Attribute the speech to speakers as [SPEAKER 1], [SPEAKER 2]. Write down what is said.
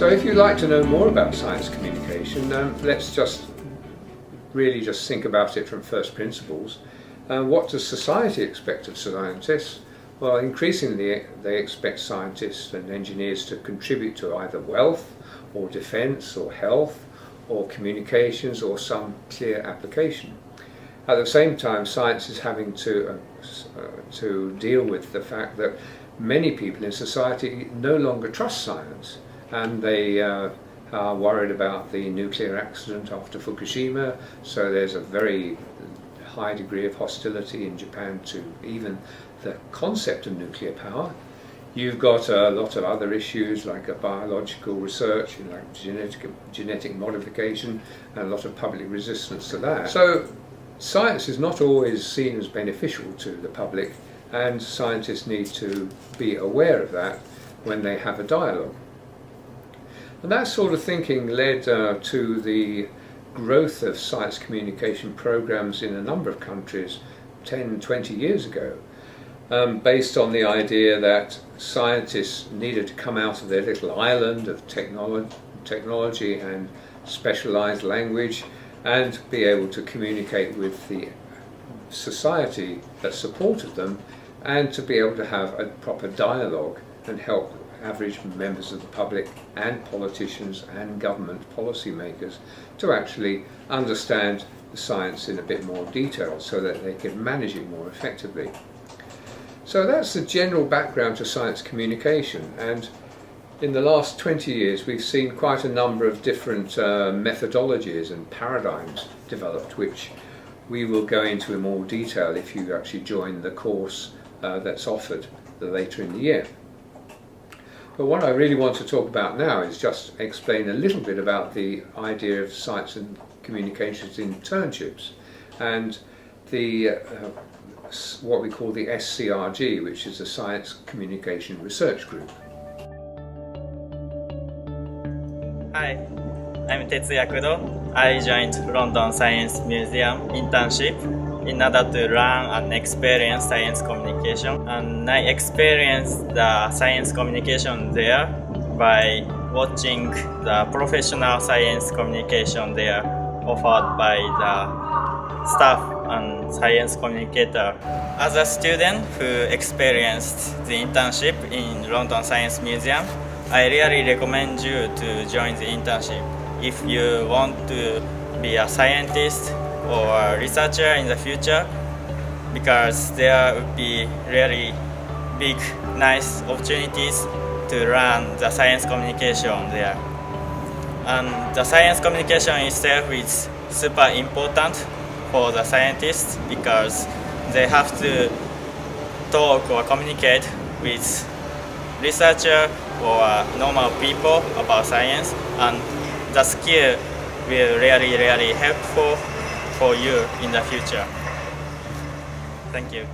[SPEAKER 1] So if you'd like to know more about science communication, let's just think about it from first principles. What does society expect of scientists? Well, increasingly they expect scientists and engineers to contribute to either wealth or defence or health or communications or some clear application. At the same time, science is having to deal with the fact that many people in society no longer trust science, and they are worried about the nuclear accident after Fukushima, so there's a very high degree of hostility in Japan to even the concept of nuclear power. You've got a lot of other issues like biological research, like genetic modification, and a lot of public resistance to that. So science is not always seen as beneficial to the public, and scientists need to be aware of that when they have a dialogue. And that sort of thinking led to the growth of science communication programs in a number of countries 10, 20 years ago, based on the idea that scientists needed to come out of their little island of technology and specialized language and be able to communicate with the society that supported them, and to be able to have a proper dialogue and help average members of the public and politicians and government policymakers to actually understand the science in a bit more detail so that they can manage it more effectively. So that's the general background to science communication, and in the last 20 years we've seen quite a number of different methodologies and paradigms developed, which we will go into in more detail if you actually join the course that's offered later in the year. But what I really want to talk about now is just explain a little bit about the idea of science and communications internships and the what we call the SCRG, which is the Science Communication Research Group.
[SPEAKER 2] Hi, I'm Tetsuya Kudo. I joined London Science Museum internship in order to learn and experience science communication. And I experienced the science communication there by watching the professional science communication there offered by the staff and science communicator. As a student who experienced the internship in London Science Museum, I really recommend you to join the internship if you want to be a scientist or a researcher in the future, because there will be really big, nice opportunities to learn the science communication there. And the science communication itself is super important for the scientists because they have to talk or communicate with researcher or normal people about science, and the skill will really helpful for you in the future. Thank you.